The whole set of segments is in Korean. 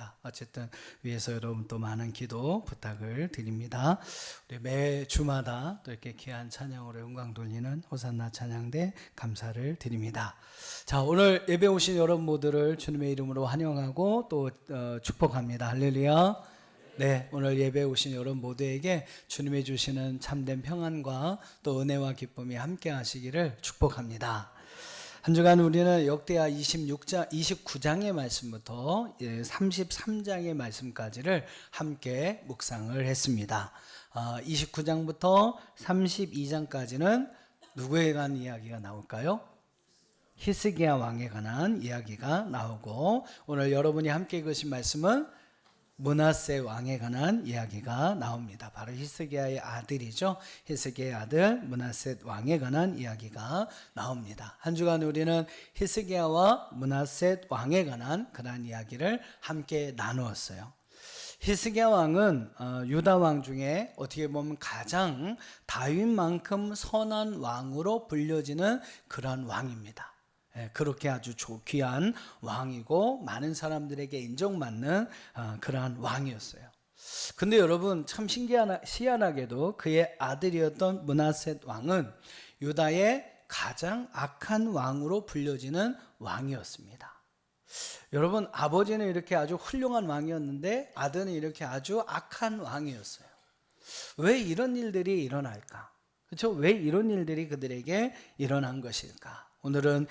있습니다. 어쨌든 위에서 여러분 또 많은 기도 부탁을 드립니다. 우리 매 주마다 또 이렇게 귀한 찬양으로 영광 돌리는 호산나 찬양대 감사를 드립니다. 자, 오늘 예배 오신 여러분 모두를 주님의 이름으로 환영하고 또 축복합니다. 할렐루야. 네, 오늘 예배에 오신 여러분 모두에게 주님이 주시는 참된 평안과 또 은혜와 기쁨이 함께 하시기를 축복합니다. 한 주간 우리는 역대하 29장의 말씀부터 33장의 말씀까지를 함께 묵상을 했습니다. 29장부터 32장까지는 누구에 관한 이야기가 나올까요? 히스기야 왕에 관한 이야기가 나오고, 오늘 여러분이 함께 읽으신 말씀은 므낫세 왕에 관한 이야기가 나옵니다. 바로 히스기야의 아들이죠. 히스기야의 아들 므낫세 왕에 관한 이야기가 나옵니다. 한 주간 우리는 히스기야와 므낫세 왕에 관한 그러한 이야기를 함께 나누었어요. 히스기야 왕은 유다 왕 중에 어떻게 보면 가장 다윗만큼 선한 왕으로 불려지는 그런 왕입니다. 그렇게 아주 귀한 왕이고 많은 사람들에게 인정받는 그러한 왕이었어요. 근데 여러분 참 희한하게도 그의 아들이었던 므낫세 왕은 유다의 가장 악한 왕으로 불려지는 왕이었습니다. 여러분, 아버지는 이렇게 아주 훌륭한 왕이었는데 아들은 이렇게 아주 악한 왕이었어요. 왜 이런 일들이 일어날까? 그렇죠? 왜 이런 일들이 그들에게 일어난 것일까? 오늘은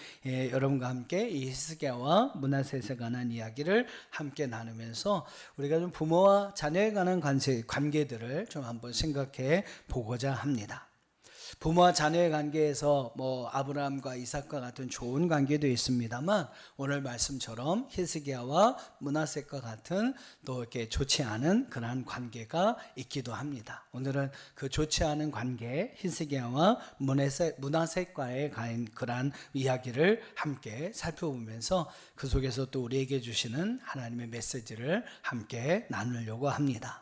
여러분과 함께 이 히스기야와 므낫셋에 관한 이야기를 함께 나누면서 우리가 좀 부모와 자녀에 관한 관계들을 좀 한번 생각해 보고자 합니다. 부모와 자녀의 관계에서 아브라함과 이삭과 같은 좋은 관계도 있습니다만, 오늘 말씀처럼 히스기야와 므낫셋과 같은 또 이렇게 좋지 않은 그러한 관계가 있기도 합니다. 오늘은 그 좋지 않은 관계, 히스기야와 므낫셋과의 그러한 이야기를 함께 살펴보면서 그 속에서 또 우리에게 주시는 하나님의 메시지를 함께 나누려고 합니다.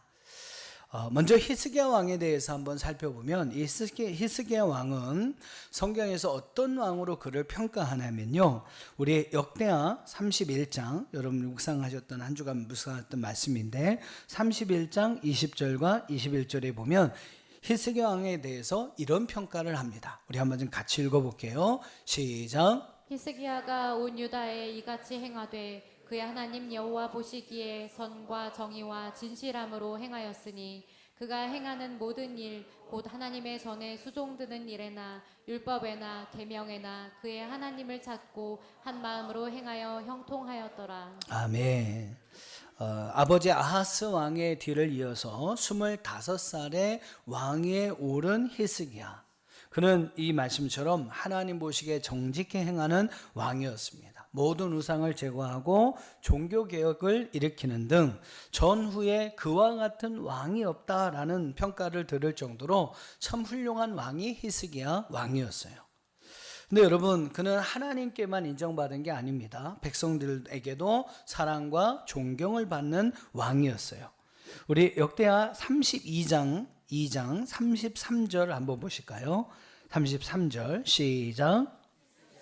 먼저 히스기야 왕에 대해서 한번 살펴보면, 이 히스기야 왕은 성경에서 어떤 왕으로 그를 평가하냐면요, 우리 역대하 31장, 여러분 묵상하셨던 한 주간 묵상했던 말씀인데 31장 20절과 21절에 보면 히스기야 왕에 대해서 이런 평가를 합니다. 우리 한번 좀 같이 읽어볼게요. 시작. 히스기야가 온 유다에 이같이 행하되 그의 하나님 여호와 보시기에 선과 정의와 진실함으로 행하였으니, 그가 행하는 모든 일 곧 하나님의 전에 수종드는 일에나 율법에나 계명에나 그의 하나님을 찾고 한 마음으로 행하여 형통하였더라. 아멘. 아버지 아하스 왕의 뒤를 이어서 25살에 왕위에 오른 히스기야, 그는 이 말씀처럼 하나님 보시기에 정직히 행하는 왕이었습니다. 모든 우상을 제거하고 종교개혁을 일으키는 등 전후에 그와 같은 왕이 없다라는 평가를 들을 정도로 참 훌륭한 왕이 히스기야 왕이었어요. 근데 여러분, 그는 하나님께만 인정받은 게 아닙니다. 백성들에게도 사랑과 존경을 받는 왕이었어요. 우리 역대하 32장 33절 한번 보실까요? 33절 시작.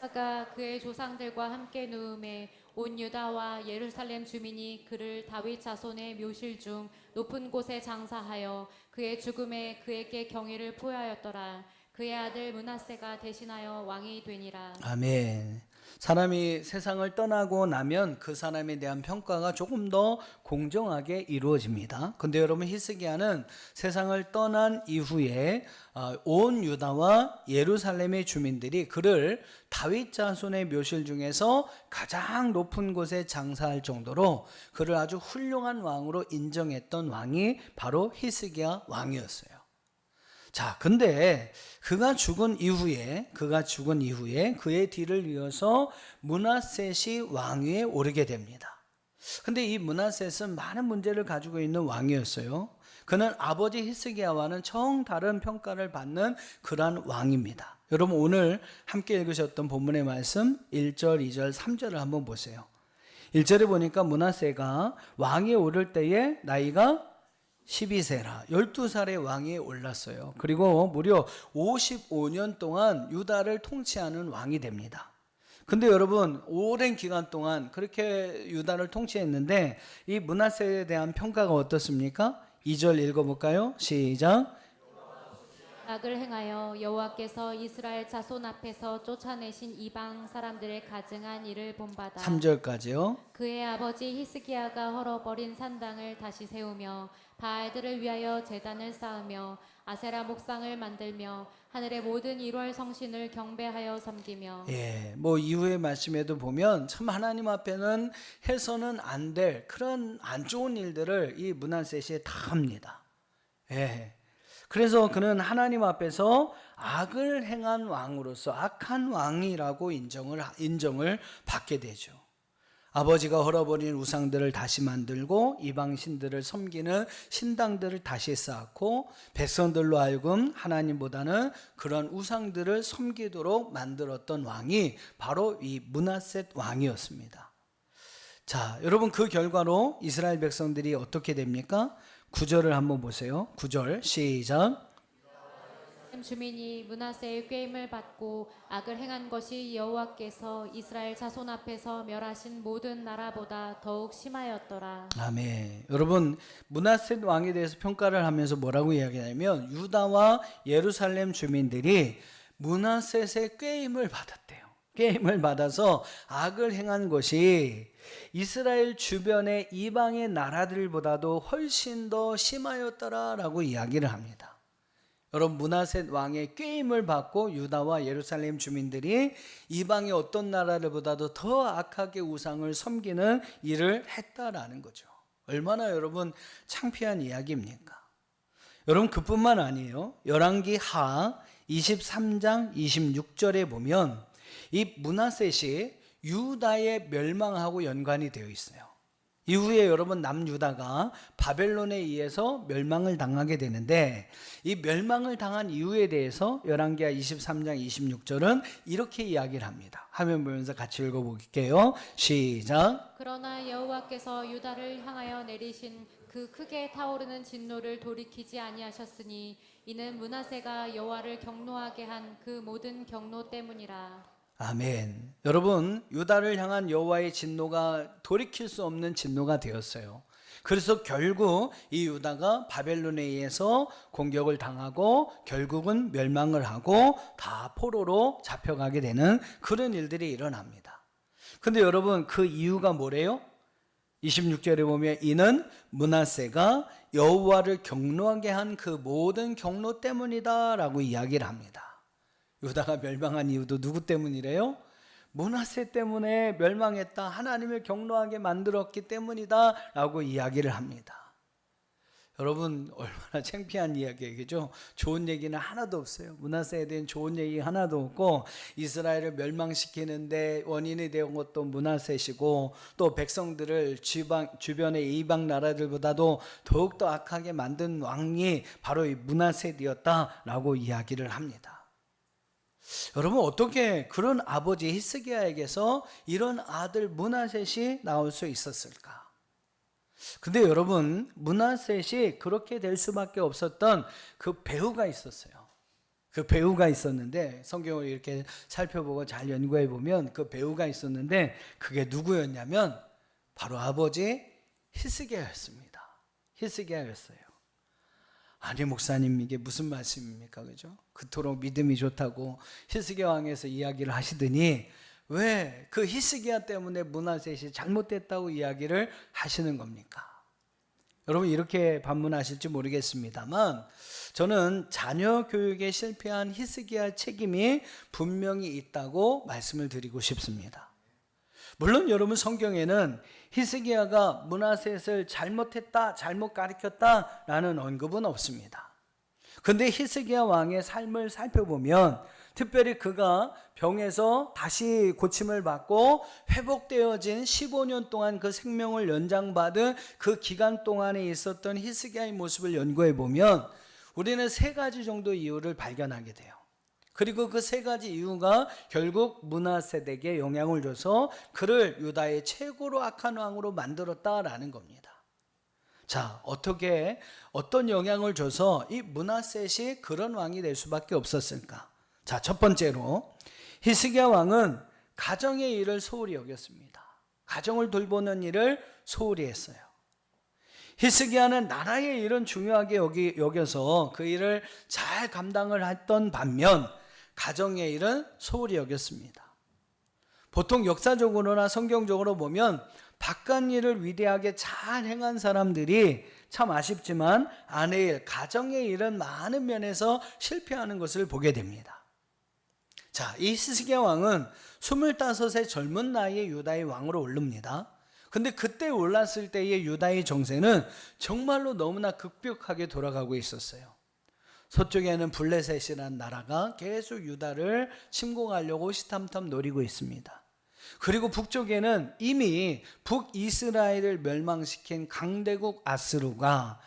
그가 그의 조상들과 함께 누움에 온 유다와 예루살렘 주민이 그를 다윗 자손의 묘실 중 높은 곳에 장사하여 그의 죽음에 그에게 경의를 표하였더라. 그의 아들 므낫세가 대신하여 왕이 되니라. 아멘. 사람이 세상을 떠나고 나면 그 사람에 대한 평가가 조금 더 공정하게 이루어집니다. 근데 여러분, 히스기야는 세상을 떠난 이후에 온 유다와 예루살렘의 주민들이 그를 다윗 자손의 묘실 중에서 가장 높은 곳에 장사할 정도로 그를 아주 훌륭한 왕으로 인정했던 왕이 바로 히스기야 왕이었어요. 자, 근데 그가 죽은 이후에 그의 뒤를 이어서 므낫셋이 왕위에 오르게 됩니다. 근데 이 므낫셋은 많은 문제를 가지고 있는 왕이었어요. 그는 아버지 히스기야와는 정다른 평가를 받는 그러한 왕입니다. 여러분, 오늘 함께 읽으셨던 본문의 말씀 1절, 2절, 3절을 한번 보세요. 1절에 보니까 므낫세가 왕위에 오를 때에 나이가 12세라 12살의 왕위에 올랐어요. 그리고 무려 55년 동안 유다를 통치하는 왕이 됩니다. 근데 여러분 오랜 기간 동안 그렇게 유다를 통치했는데 이 므낫세에 대한 평가가 어떻습니까? 2절 읽어볼까요? 시작. 악을 행하여 여호와께서 이스라엘 자손 앞에서 쫓아내신 이방 사람들의 가증한 일을 본받아 3절까지요. 그의 아버지 히스기야가 헐어버린 산당을 다시 세우며 바알들을 위하여 제단을 쌓으며 아세라 목상을 만들며 하늘의 모든 1월 성신을 경배하여 섬기며 예, 뭐 이후의 말씀에도 보면 참 하나님 앞에는 해서는 안 될 그런 안 좋은 일들을 이 므낫셋이 다 합니다. 예. 그래서 그는 하나님 앞에서 악을 행한 왕으로서 악한 왕이라고 인정을 받게 되죠. 아버지가 헐어버린 우상들을 다시 만들고 이방 신들을 섬기는 신당들을 다시 쌓고 백성들로 하여금 하나님보다는 그런 우상들을 섬기도록 만들었던 왕이 바로 이 므낫셋 왕이었습니다. 자, 여러분 그 결과로 이스라엘 백성들이 어떻게 됩니까? 9절을 한번 보세요. 9절 시작. 주민이 므낫세의 꾀임을 받고 악을 행한 것이 여호와께서 이스라엘 자손 앞에서 멸하신 모든 나라보다 더욱 심하였더라. 아멘. 여러분 므낫셋 왕에 대해서 평가를 하면서 뭐라고 이야기하냐면 유다와 예루살렘 주민들이 므낫셋의 꾀임을 받았대요. 꾀임을 받아서 악을 행한 것이 이스라엘 주변의 이방의 나라들보다도 훨씬 더 심하였더라라고 이야기를 합니다. 여러분 므낫셋 왕의 꾀임을 받고 유다와 예루살렘 주민들이 이방의 어떤 나라들보다도 더 악하게 우상을 섬기는 일을 했다라는 거죠. 얼마나 여러분 창피한 이야기입니까? 여러분 그뿐만 아니에요. 열왕기 하 23장 26절에 보면 이 므낫셋이 유다의 멸망하고 연관이 되어 있어요. 이후에 여러분 남유다가 바벨론에 의해서 멸망을 당하게 되는데 이 멸망을 당한 이유에 대해서 열왕기하 23장 26절은 이렇게 이야기를 합니다. 화면 보면서 같이 읽어볼게요. 시작. 그러나 여호와께서 유다를 향하여 내리신 그 크게 타오르는 진노를 돌이키지 아니하셨으니 이는 므낫세가 여호와를 경노하게 한 그 모든 경노 때문이라. 아멘. 여러분 유다를 향한 여호와의 진노가 돌이킬 수 없는 진노가 되었어요. 그래서 결국 이 유다가 바벨론에 의해서 공격을 당하고 결국은 멸망을 하고 다 포로로 잡혀가게 되는 그런 일들이 일어납니다. 근데 여러분 그 이유가 뭐래요? 26절에 보면 이는 므낫세가 여호와를 경노하게 한 그 모든 경노 때문이다 라고 이야기를 합니다. 유다가 멸망한 이유도 누구 때문이래요? 므낫세 때문에 멸망했다. 하나님을 경노하게 만들었기 때문이다 라고 이야기를 합니다. 여러분 얼마나 창피한 이야기죠. 좋은 얘기는 하나도 없어요. 므낫세에 대한 좋은 얘기 하나도 없고 이스라엘을 멸망시키는데 원인이 되온 것도 므낫세시고 또 백성들을 주변의 이방 나라들보다도 더욱더 악하게 만든 왕이 바로 이 므낫세였다라고 이야기를 합니다. 여러분 어떻게 그런 아버지 히스기야에게서 이런 아들 므낫셋이 나올 수 있었을까? 근데 여러분 므낫셋이 그렇게 될 수밖에 없었던 그 배우가 있었어요. 그 배우가 있었는데 성경을 이렇게 살펴보고 잘 연구해 보면 그 배우가 있었는데 그게 누구였냐면 바로 아버지 히스기야였습니다. 히스기야였어요. 아니 목사님 이게 무슨 말씀입니까? 그죠? 그토록 믿음이 좋다고 히스기야 왕에서 이야기를 하시더니 왜 그 히스기야 때문에 므낫셋이 잘못됐다고 이야기를 하시는 겁니까? 여러분 이렇게 반문하실지 모르겠습니다만 저는 자녀 교육에 실패한 히스기야 책임이 분명히 있다고 말씀을 드리고 싶습니다. 물론 여러분 성경에는 히스기야가 므낫셋을 잘못했다, 잘못 가르쳤다라는 언급은 없습니다. 근데 히스기야 왕의 삶을 살펴보면 특별히 그가 병에서 다시 고침을 받고 회복되어진 15년 동안 그 생명을 연장받은 그 기간 동안에 있었던 히스기야의 모습을 연구해 보면 우리는 세 가지 정도 이유를 발견하게 돼요. 그리고 그 세 가지 이유가 결국 므낫셋에게 영향을 줘서 그를 유다의 최고로 악한 왕으로 만들었다라는 겁니다. 자, 어떤 영향을 줘서 이 므낫셋이 그런 왕이 될 수밖에 없었을까? 자, 첫 번째로 히스기야 왕은 가정의 일을 소홀히 여겼습니다. 가정을 돌보는 일을 소홀히 했어요. 히스기야는 나라의 일은 중요하게 여겨서 그 일을 잘 감당을 했던 반면 가정의 일은 소홀히 여겼습니다. 보통 역사적으로나 성경적으로 보면 바깥 일을 위대하게 잘 행한 사람들이 참 아쉽지만 아내의 일, 가정의 일은 많은 면에서 실패하는 것을 보게 됩니다. 자, 이 히스기야 왕은 25의 젊은 나이에 유다의 왕으로 오릅니다. 근데 그때 올랐을 때의 유다의 정세는 정말로 너무나 급격하게 돌아가고 있었어요. 서쪽에는 블레셋이라는 나라가 계속 유다를 침공하려고 호시탐탐 노리고 있습니다. 그리고 북쪽에는 이미 북이스라엘을 멸망시킨 강대국 아수르가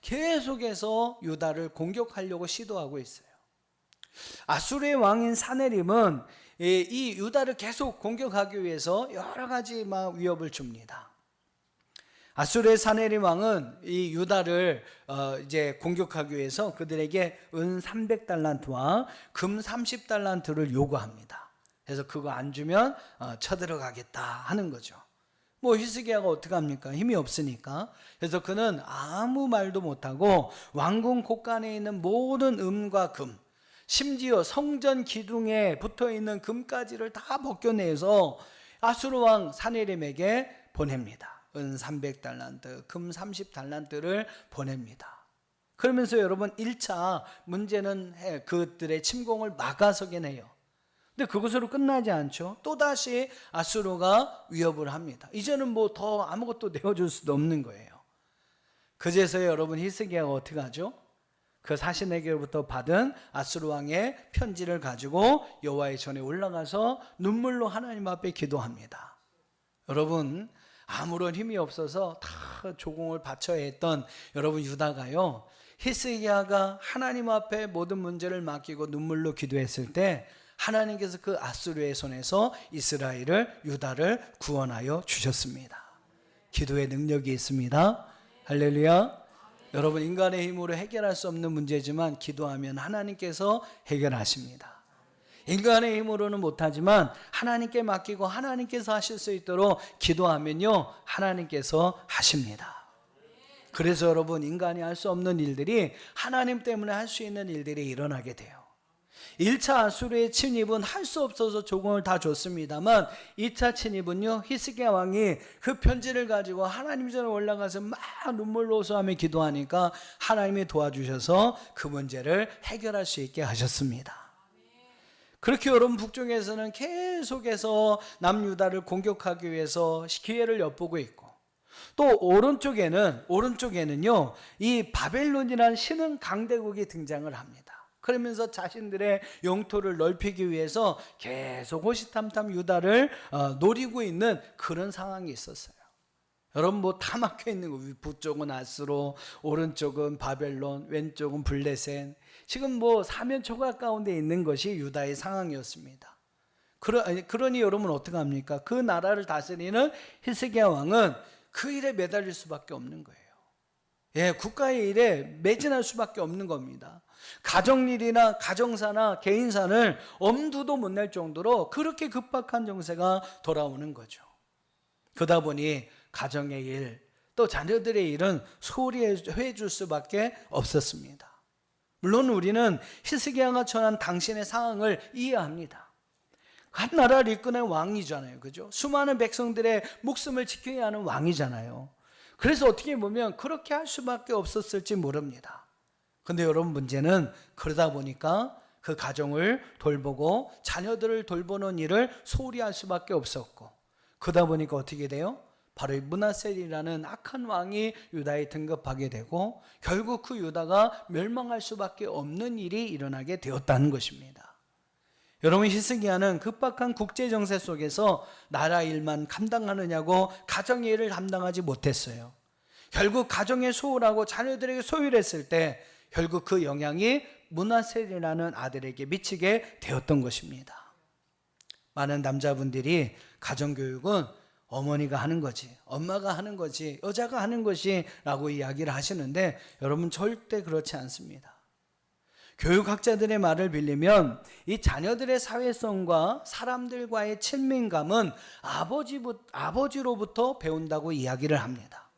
계속해서 유다를 공격하려고 시도하고 있어요. 아수르의 왕인 사네립은 이 유다를 계속 공격하기 위해서 여러 가지 위협을 줍니다. 아수르의 사네립 왕은 이 유다를 이제 공격하기 위해서 그들에게 은 300달란트와 금 30달란트를 요구합니다. 그래서 그거 안 주면 쳐들어가겠다 하는 거죠. 히스기야가 어떡합니까? 힘이 없으니까. 그래서 그는 아무 말도 못하고 왕궁 곳간에 있는 모든 은과 금, 심지어 성전 기둥에 붙어있는 금까지를 다 벗겨내서 아수르 왕 사네립에게 보냅니다. 은 300달란트, 금 30달란트를 보냅니다. 그러면서 여러분 1차 문제는 그들의 침공을 막아서긴 해요. 근데 그것으로 끝나지 않죠. 또다시 아수르가 위협을 합니다. 이제는 더 아무것도 내어줄 수도 없는 거예요. 그제서야 여러분 히스기야가 어떻게 하죠? 그 사신에게로부터 받은 아수르 왕의 편지를 가지고 여호와의 전에 올라가서 눈물로 하나님 앞에 기도합니다. 여러분 아무런 힘이 없어서 다 조공을 바쳐야 했던 여러분 유다가요, 히스기야가 하나님 앞에 모든 문제를 맡기고 눈물로 기도했을 때 하나님께서 그 아수르의 손에서 이스라엘을, 유다를 구원하여 주셨습니다. 기도의 능력이 있습니다. 할렐루야. 여러분 인간의 힘으로 해결할 수 없는 문제지만 기도하면 하나님께서 해결하십니다. 인간의 힘으로는 못하지만 하나님께 맡기고 하나님께서 하실 수 있도록 기도하면요 하나님께서 하십니다. 그래서 여러분 인간이 할 수 없는 일들이 하나님 때문에 할 수 있는 일들이 일어나게 돼요. 1차 아수르의 침입은 할 수 없어서 조공을 다 줬습니다만 2차 침입은요, 히스기야 왕이 그 편지를 가지고 하나님 전에 올라가서 막 눈물로 호소하며 기도하니까 하나님이 도와주셔서 그 문제를 해결할 수 있게 하셨습니다. 그렇게 여러분 북쪽에서는 계속해서 남유다를 공격하기 위해서 기회를 엿보고 있고, 또 오른쪽에는요 이 바벨론이라는 신흥 강대국이 등장을 합니다. 그러면서 자신들의 영토를 넓히기 위해서 계속 호시탐탐 유다를 노리고 있는 그런 상황이 있었어요. 여러분 다 막혀 있는 거예요. 북쪽은 아수르, 오른쪽은 바벨론, 왼쪽은 블레셋. 지금 사면초가 가운데 있는 것이 유다의 상황이었습니다. 그러니 여러분 어떻게 합니까? 그 나라를 다스리는 히스기야 왕은 그 일에 매달릴 수밖에 없는 거예요. 국가의 일에 매진할 수밖에 없는 겁니다. 가정일이나 가정사나 개인사를 엄두도 못 낼 정도로 그렇게 급박한 정세가 돌아오는 거죠. 그러다 보니 가정의 일, 또 자녀들의 일은 소홀히 해줄 수밖에 없었습니다. 물론 우리는 히스기야가 처한 당신의 상황을 이해합니다. 한 나라를 이끄는 왕이잖아요. 그죠? 수많은 백성들의 목숨을 지켜야 하는 왕이잖아요. 그래서 어떻게 보면 그렇게 할 수밖에 없었을지 모릅니다. 근데 여러분 문제는 그러다 보니까 그 가정을 돌보고 자녀들을 돌보는 일을 소홀히 할 수밖에 없었고, 그러다 보니까 어떻게 돼요? 바로 이 므낫셀이라는 악한 왕이 유다에 등극하게 되고 결국 그 유다가 멸망할 수밖에 없는 일이 일어나게 되었다는 것입니다. 여러분 히스기야는 급박한 국제 정세 속에서 나라 일만 감당하느냐고 가정의 일을 감당하지 못했어요. 결국 가정에 소홀하고 자녀들에게 소홀했을 때 결국 그 영향이 므낫셀이라는 아들에게 미치게 되었던 것입니다. 많은 남자분들이 가정교육은 어머니가 하는 거지, 엄마가 하는 거지, 여자가 하는 것이 라고 이야기를 하시는데 여러분 절대 그렇지 않습니다. 교육학자들의 말을 빌리면 이 자녀들의 사회성과 사람들과의 친밀감은 아버지로부터 배운다고 이야기를 합니다.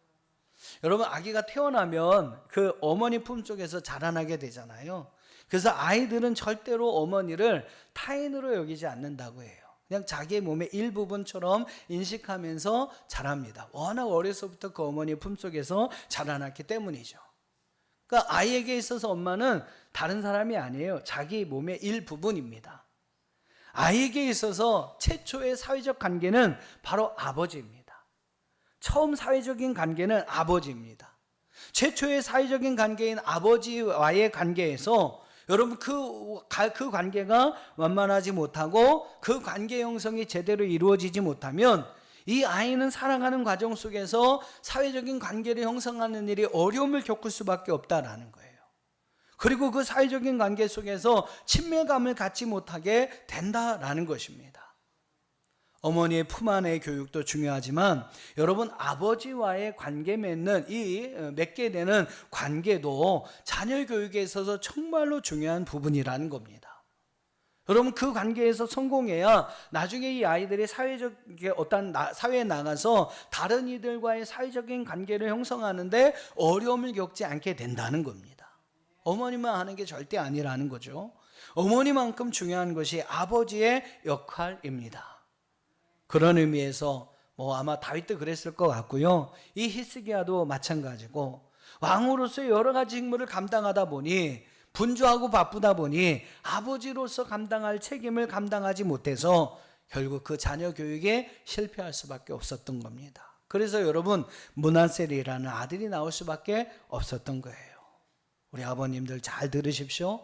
여러분, 아기가 태어나면 그 어머니 품속에서 자라나게 되잖아요. 그래서 아이들은 절대로 어머니를 타인으로 여기지 않는다고 해요. 그냥 자기의 몸의 일부분처럼 인식하면서 자랍니다. 워낙 어려서부터 그 어머니 품속에서 자라났기 때문이죠. 그러니까 아이에게 있어서 엄마는 다른 사람이 아니에요. 자기 몸의 일부분입니다. 아이에게 있어서 최초의 사회적 관계는 바로 아버지입니다. 처음 사회적인 관계는 아버지입니다. 최초의 사회적인 관계인 아버지와의 관계에서 여러분 그 관계가 완만하지 못하고 그 관계 형성이 제대로 이루어지지 못하면 이 아이는 살아가는 과정 속에서 사회적인 관계를 형성하는 일이 어려움을 겪을 수밖에 없다라는 거예요. 그리고 그 사회적인 관계 속에서 친밀감을 갖지 못하게 된다라는 것입니다. 어머니의 품 안의 교육도 중요하지만 여러분 아버지와의 관계 맺는 맺게 되는 관계도 자녀 교육에 있어서 정말로 중요한 부분이라는 겁니다. 여러분 그 관계에서 성공해야 나중에 이 아이들이 사회에 나가서 다른 이들과의 사회적인 관계를 형성하는데 어려움을 겪지 않게 된다는 겁니다. 어머니만 하는 게 절대 아니라는 거죠. 어머니만큼 중요한 것이 아버지의 역할입니다. 그런 의미에서 아마 다윗도 그랬을 것 같고요. 이 히스기야도 마찬가지고 왕으로서 여러 가지 직무를 감당하다 보니 분주하고 바쁘다 보니 아버지로서 감당할 책임을 감당하지 못해서 결국 그 자녀 교육에 실패할 수밖에 없었던 겁니다. 그래서 여러분 므낫셀이라는 아들이 나올 수밖에 없었던 거예요. 우리 아버님들 잘 들으십시오.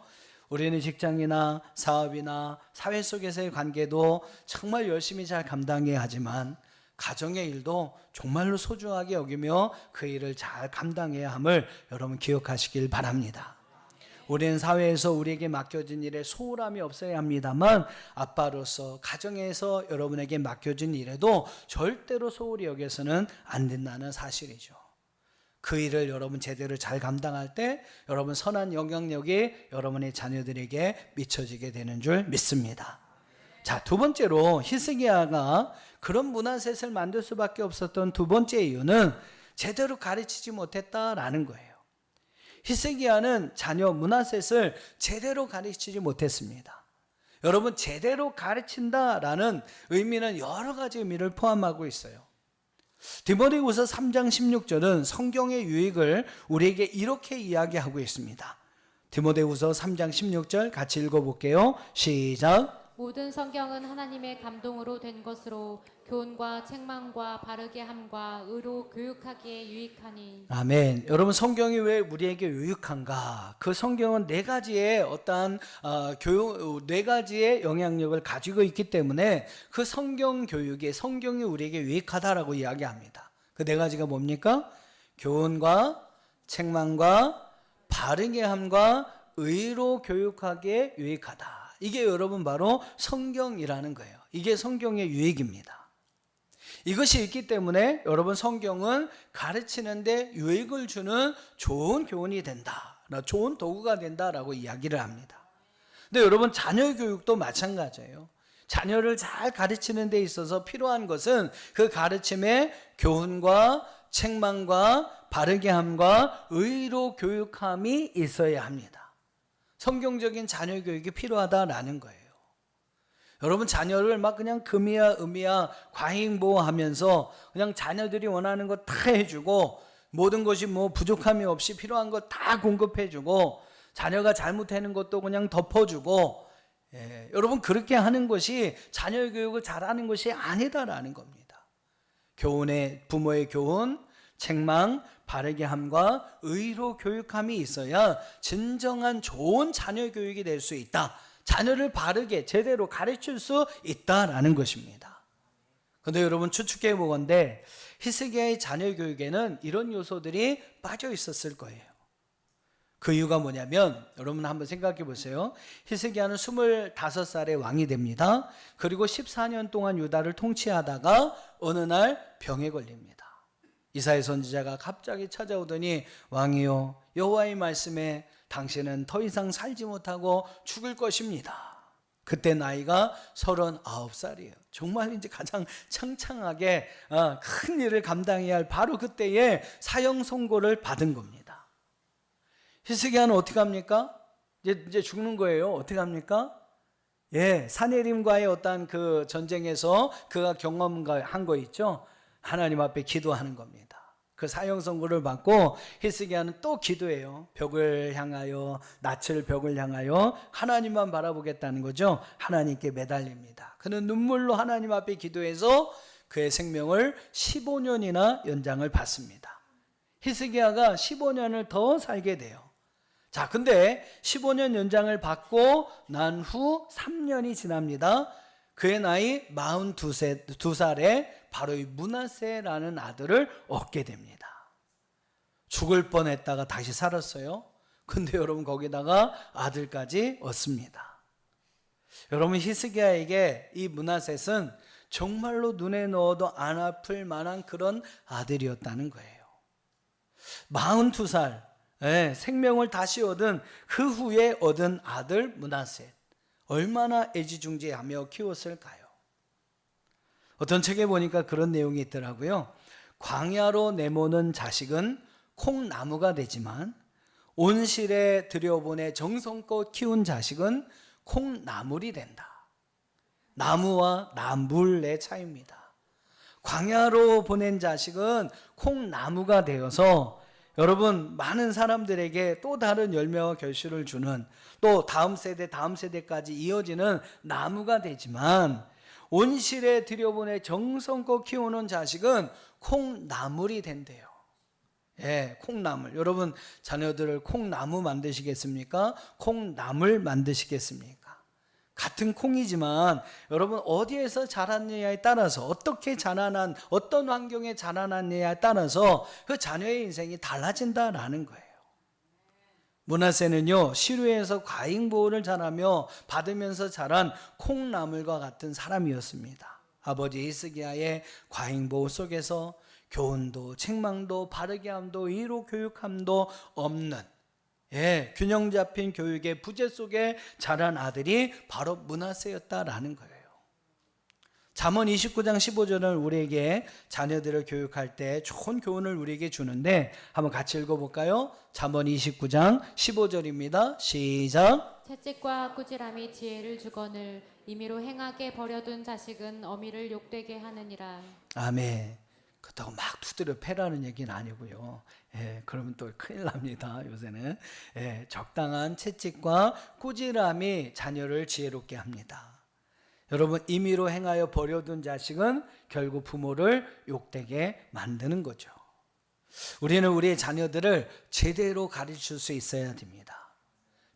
우리는 직장이나 사업이나 사회 속에서의 관계도 정말 열심히 잘 감당해야 하지만 가정의 일도 정말로 소중하게 여기며 그 일을 잘 감당해야 함을 여러분 기억하시길 바랍니다. 우리는 사회에서 우리에게 맡겨진 일에 소홀함이 없어야 합니다만 아빠로서 가정에서 여러분에게 맡겨진 일에도 절대로 소홀히 여겨서는 안 된다는 사실이죠. 그 일을 여러분 제대로 잘 감당할 때 여러분 선한 영향력이 여러분의 자녀들에게 미쳐지게 되는 줄 믿습니다. 자, 두 번째로 히스기야가 그런 문화셋을 만들 수밖에 없었던 두 번째 이유는 제대로 가르치지 못했다라는 거예요. 히스기야는 자녀 므낫셋을 제대로 가르치지 못했습니다. 여러분 제대로 가르친다라는 의미는 여러 가지 의미를 포함하고 있어요. 디모데후서 3장 16절은 성경의 유익을 우리에게 이렇게 이야기하고 있습니다. 디모데후서 3장 16절 같이 읽어볼게요. 시작. 모든 성경은 하나님의 감동으로 된 것으로 교훈과 책망과 바르게 함과 의로 교육하기에 유익하니. 아멘. 여러분 성경이 왜 우리에게 유익한가? 그 성경은 네 가지의 네 가지의 영향력을 가지고 있기 때문에 그 성경 교육에 성경이 우리에게 유익하다라고 이야기합니다. 그 네 가지가 뭡니까? 교훈과 책망과 바르게 함과 의로 교육하기에 유익하다. 이게 여러분 바로 성경이라는 거예요. 이게 성경의 유익입니다. 이것이 있기 때문에 여러분 성경은 가르치는데 유익을 주는 좋은 교훈이 된다, 좋은 도구가 된다라고 이야기를 합니다. 근데 여러분 자녀 교육도 마찬가지예요. 자녀를 잘 가르치는 데 있어서 필요한 것은 그 가르침에 교훈과 책망과 바르게 함과 의로 교육함이 있어야 합니다. 성경적인 자녀 교육이 필요하다라는 거예요. 여러분 자녀를 막 그냥 금이야 음이야 과잉보호하면서 그냥 자녀들이 원하는 거 다 해주고 모든 것이 부족함이 없이 필요한 거 다 공급해주고 자녀가 잘못하는 것도 그냥 덮어주고 여러분 그렇게 하는 것이 자녀 교육을 잘하는 것이 아니다라는 겁니다. 부모의 교훈, 책망, 바르게 함과 의로 교육함이 있어야 진정한 좋은 자녀 교육이 될 수 있다. 자녀를 바르게 제대로 가르칠 수 있다라는 것입니다. 그런데 여러분 추측해 보건대 히스기야의 자녀 교육에는 이런 요소들이 빠져 있었을 거예요. 그 이유가 뭐냐면 여러분 한번 생각해 보세요. 히스기야는 25살에 왕이 됩니다. 그리고 14년 동안 유다를 통치하다가 어느 날 병에 걸립니다. 이사야 선지자가 갑자기 찾아오더니 왕이요 여호와의 말씀에 당신은 더 이상 살지 못하고 죽을 것입니다. 그때 나이가 39살이에요. 정말 이제 가장 창창하게 큰 일을 감당해야 할 바로 그때에 사형 선고를 받은 겁니다. 히스기야는 어떻게 합니까? 이제 죽는 거예요. 어떻게 합니까? 사내림과의 어떤 그 전쟁에서 그가 경험한 거 있죠? 하나님 앞에 기도하는 겁니다. 그 사형 선고를 받고 히스기야는 또 기도해요. 벽을 향하여, 낯을 벽을 향하여 하나님만 바라보겠다는 거죠. 하나님께 매달립니다. 그는 눈물로 하나님 앞에 기도해서 그의 생명을 15년이나 연장을 받습니다. 히스기야가 15년을 더 살게 돼요. 자, 근데 15년 연장을 받고 난 후 3년이 지납니다. 그의 나이 42살에 바로 이 므낫세라는 아들을 얻게 됩니다. 죽을 뻔했다가 다시 살았어요. 근데 여러분 거기다가 아들까지 얻습니다. 여러분 히스기야에게 이 므낫셋은 정말로 눈에 넣어도 안 아플 만한 그런 아들이었다는 거예요. 42살 생명을 다시 얻은 그 후에 얻은 아들 므낫셋, 얼마나 애지중지하며 키웠을까요? 어떤 책에 보니까 그런 내용이 있더라고요. 광야로 내모는 자식은 콩나무가 되지만 온실에 들여보내 정성껏 키운 자식은 콩나물이 된다. 나무와 나물의 차이입니다. 광야로 보낸 자식은 콩나무가 되어서 여러분 많은 사람들에게 또 다른 열매와 결실을 주는, 또 다음 세대까지 이어지는 나무가 되지만, 온실에 들여보내 정성껏 키우는 자식은 콩나물이 된대요. 콩나물. 여러분 자녀들을 콩나무 만드시겠습니까? 콩나물 만드시겠습니까? 같은 콩이지만 여러분 어디에서 자랐느냐에 따라서, 어떻게 자라난, 어떤 환경에 자라났느냐에 따라서 그 자녀의 인생이 달라진다라는 거예요. 므낫세는요 시루에서 과잉보호를 잘하며 받으면서 자란 콩나물과 같은 사람이었습니다. 아버지 히스기야의 과잉보호 속에서 교훈도 책망도 바르게 함도 의로 교육함도 없는 균형 잡힌 교육의 부재 속에 자란 아들이 바로 므낫세였다라는 거예요. 잠언 29장 15절은 우리에게 자녀들을 교육할 때 좋은 교훈을 우리에게 주는데 한번 같이 읽어볼까요? 잠언 29장 15절입니다. 시작. 채찍과 꾸지람이 지혜를 주거늘 임의로 행하게 버려둔 자식은 어미를 욕되게 하느니라. 아멘. 그렇다고 막 두드려 패라는 얘기는 아니고요. 그러면 또 큰일 납니다. 요새는 적당한 채찍과 꾸지람이 자녀를 지혜롭게 합니다. 여러분 임의로 행하여 버려둔 자식은 결국 부모를 욕되게 만드는 거죠. 우리는 우리의 자녀들을 제대로 가르칠 수 있어야 됩니다.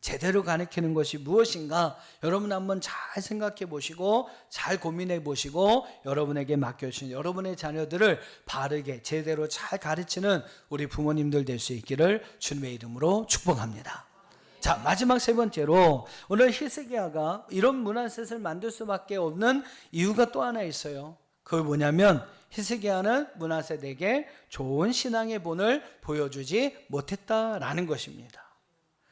제대로 가르치는 것이 무엇인가 여러분 한번 잘 생각해 보시고 잘 고민해 보시고 여러분에게 맡겨주신 여러분의 자녀들을 바르게 제대로 잘 가르치는 우리 부모님들 될 수 있기를 주님의 이름으로 축복합니다. 자, 마지막 세 번째로 오늘 히스기야가 이런 므낫셋을 만들 수밖에 없는 이유가 또 하나 있어요. 그게 뭐냐면 히스기야는 므낫셋에게 좋은 신앙의 본을 보여주지 못했다라는 것입니다.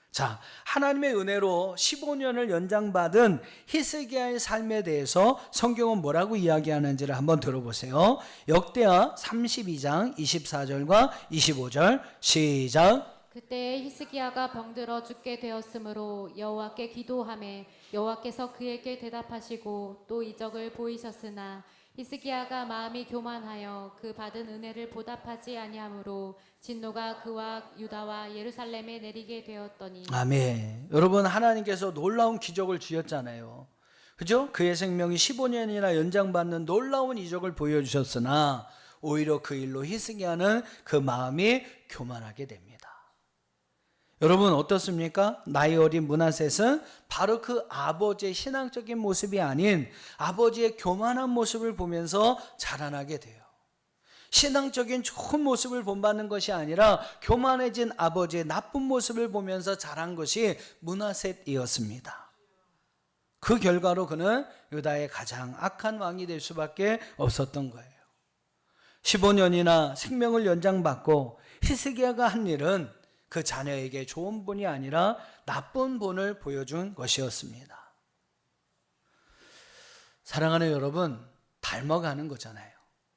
자, 하나님의 은혜로 15년을 연장받은 히스기야의 삶에 대해서 성경은 뭐라고 이야기하는지를 한번 들어보세요. 역대하 32장 24절과 25절 시작. 그때 히스기야가 병들어 죽게 되었으므로 여호와께 기도하매 여호와께서 그에게 대답하시고 또 이적을 보이셨으나 히스기야가 마음이 교만하여 그 받은 은혜를 보답하지 아니하므로 진노가 그와 유다와 예루살렘에 내리게 되었더니. 아멘. 여러분 하나님께서 놀라운 기적을 주셨잖아요. 그죠? 그의 생명이 15년이나 연장받는 놀라운 이적을 보여주셨으나 오히려 그 일로 히스기야는 그 마음이 교만하게 됩니다. 여러분 어떻습니까? 나이 어린 므낫셋은 바로 그 아버지의 신앙적인 모습이 아닌 아버지의 교만한 모습을 보면서 자라나게 돼요. 신앙적인 좋은 모습을 본받는 것이 아니라 교만해진 아버지의 나쁜 모습을 보면서 자란 것이 므낫셋이었습니다. 그 결과로 그는 유다의 가장 악한 왕이 될 수밖에 없었던 거예요. 15년이나 생명을 연장받고 히스기야가 한 일은 그 자녀에게 좋은 본이 아니라 나쁜 본을 보여준 것이었습니다. 사랑하는 여러분, 닮아가는 거잖아요.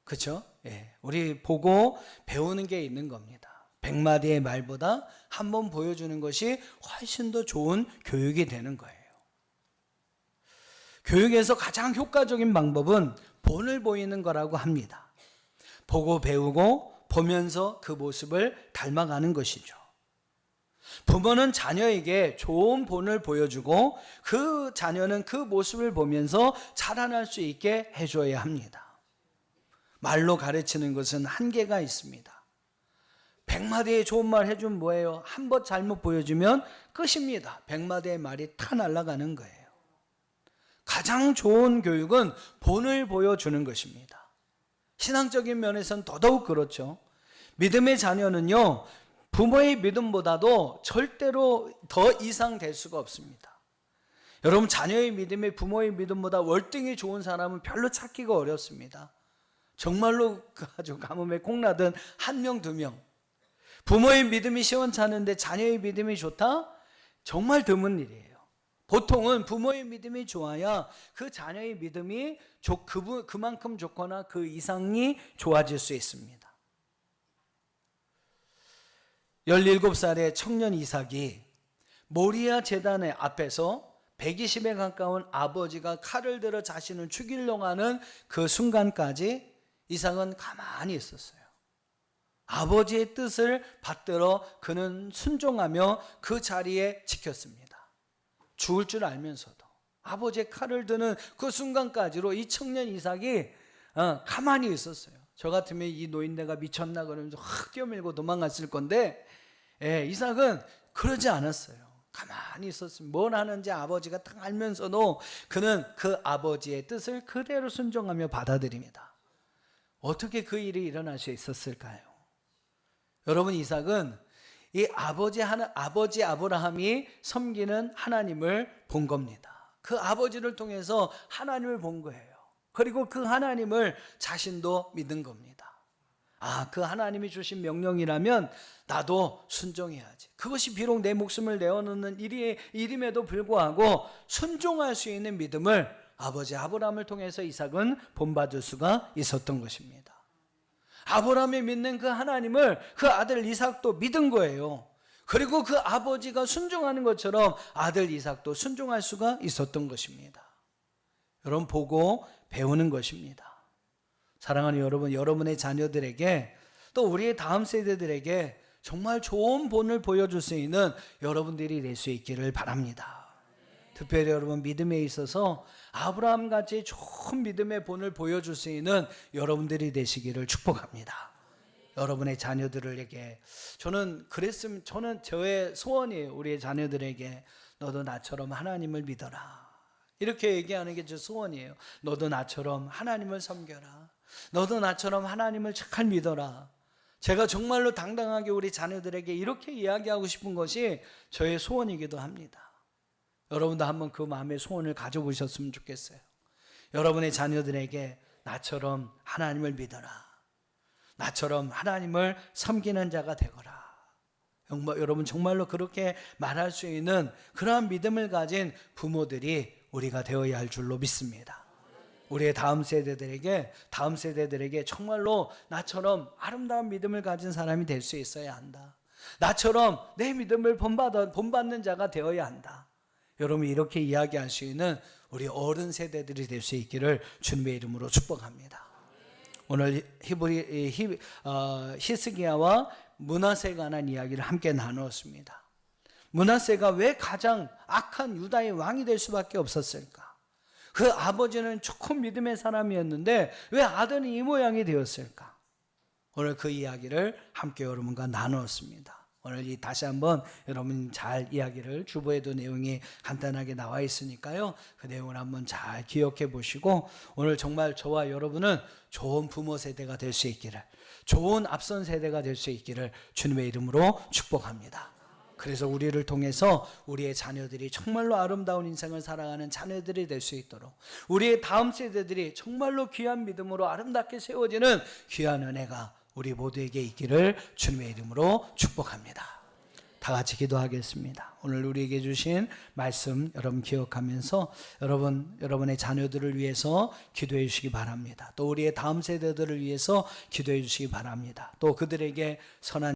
그렇죠? 예, 우리 보고 배우는 게 있는 겁니다. 100마디의 말보다 한 번 보여주는 것이 훨씬 더 좋은 교육이 되는 거예요. 교육에서 가장 효과적인 방법은 본을 보이는 거라고 합니다. 보고 배우고 보면서 그 모습을 닮아가는 것이죠. 부모는 자녀에게 좋은 본을 보여주고 그 자녀는 그 모습을 보면서 자라날 수 있게 해줘야 합니다. 말로 가르치는 것은 한계가 있습니다. 100마디의 좋은 말 해주면 뭐예요? 한 번 잘못 보여주면 끝입니다. 100마디의 말이 다 날아가는 거예요. 가장 좋은 교육은 본을 보여주는 것입니다. 신앙적인 면에서는 더더욱 그렇죠. 믿음의 자녀는요, 부모의 믿음보다도 절대로 더 이상 될 수가 없습니다. 여러분, 자녀의 믿음이 부모의 믿음보다 월등히 좋은 사람은 별로 찾기가 어렵습니다. 정말로 아주 가뭄에 콩나든 한 명, 두 명. 부모의 믿음이 시원찮은데 자녀의 믿음이 좋다? 정말 드문 일이에요. 보통은 부모의 믿음이 좋아야 그 자녀의 믿음이 그만큼 좋거나 그 이상이 좋아질 수 있습니다. 17살의 청년 이삭이 모리아 제단의 앞에서 120에 가까운 아버지가 칼을 들어 자신을 죽이려고 하는 그 순간까지 이삭은 가만히 있었어요. 아버지의 뜻을 받들어 그는 순종하며 그 자리에 지켰습니다. 죽을 줄 알면서도 아버지의 칼을 드는 그 순간까지로 이 청년 이삭이 가만히 있었어요. 저 같으면 이 노인네가 미쳤나 그러면서 확 뛰어밀고 도망갔을 건데, 이삭은 그러지 않았어요. 가만히 있었습니다. 뭘 하는지 아버지가 딱 알면서도 그는 그 아버지의 뜻을 그대로 순종하며 받아들입니다. 어떻게 그 일이 일어날 수 있었을까요? 여러분, 이삭은 이 아버지 아브라함이 섬기는 하나님을 본 겁니다. 그 아버지를 통해서 하나님을 본 거예요. 그리고 그 하나님을 자신도 믿은 겁니다. 그 하나님이 주신 명령이라면 나도 순종해야지. 그것이 비록 내 목숨을 내어놓는 일임에도 불구하고 순종할 수 있는 믿음을 아버지 아브라함을 통해서 이삭은 본받을 수가 있었던 것입니다. 아브라함이 믿는 그 하나님을 그 아들 이삭도 믿은 거예요. 그리고 그 아버지가 순종하는 것처럼 아들 이삭도 순종할 수가 있었던 것입니다. 여러분, 보고 배우는 것입니다. 사랑하는 여러분, 여러분의 자녀들에게 또 우리의 다음 세대들에게 정말 좋은 본을 보여줄 수 있는 여러분들이 될 수 있기를 바랍니다. 특별히 여러분, 믿음에 있어서 아브라함같이 좋은 믿음의 본을 보여줄 수 있는 여러분들이 되시기를 축복합니다. 여러분의 자녀들에게 저는 저의 소원이에요. 우리의 자녀들에게 너도 나처럼 하나님을 믿어라. 이렇게 얘기하는 게 제 소원이에요. 너도 나처럼 하나님을 섬겨라. 너도 나처럼 하나님을 잘 믿어라. 제가 정말로 당당하게 우리 자녀들에게 이렇게 이야기하고 싶은 것이 저의 소원이기도 합니다. 여러분도 한번 그 마음의 소원을 가져보셨으면 좋겠어요. 여러분의 자녀들에게 나처럼 하나님을 믿어라. 나처럼 하나님을 섬기는 자가 되거라. 여러분, 정말로 그렇게 말할 수 있는 그러한 믿음을 가진 부모들이 우리가 되어야 할 줄로 믿습니다. 우리의 다음 세대들에게 정말로 나처럼 아름다운 믿음을 가진 사람이 될 수 있어야 한다. 나처럼 내 믿음을 본받는 자가 되어야 한다. 여러분, 이렇게 이야기할 수 있는 우리 어른 세대들이 될 수 있기를 주님의 이름으로 축복합니다. 오늘 히스기야와 므낫세에 관한 이야기를 함께 나누었습니다. 므낫세가 왜 가장 악한 유다의 왕이 될 수밖에 없었을까? 그 아버지는 조금 믿음의 사람이었는데 왜 아들이 이 모양이 되었을까? 오늘 그 이야기를 함께 여러분과 나누었습니다. 오늘 다시 한번 여러분 잘 이야기를 주보에도 내용이 간단하게 나와 있으니까요. 그 내용을 한번 잘 기억해 보시고 오늘 정말 저와 여러분은 좋은 부모 세대가 될 수 있기를, 좋은 앞선 세대가 될 수 있기를 주님의 이름으로 축복합니다. 그래서 우리를 통해서 우리의 자녀들이 정말로 아름다운 인생을 살아가는 자녀들이 될 수 있도록, 우리의 다음 세대들이 정말로 귀한 믿음으로 아름답게 세워지는 귀한 은혜가 우리 모두에게 있기를 주님의 이름으로 축복합니다. 다 같이 기도하겠습니다. 오늘 우리에게 주신 말씀 여러분 기억하면서 여러분의 자녀들을 위해서 기도해 주시기 바랍니다. 또 우리의 다음 세대들을 위해서 기도해 주시기 바랍니다. 또 그들에게 선한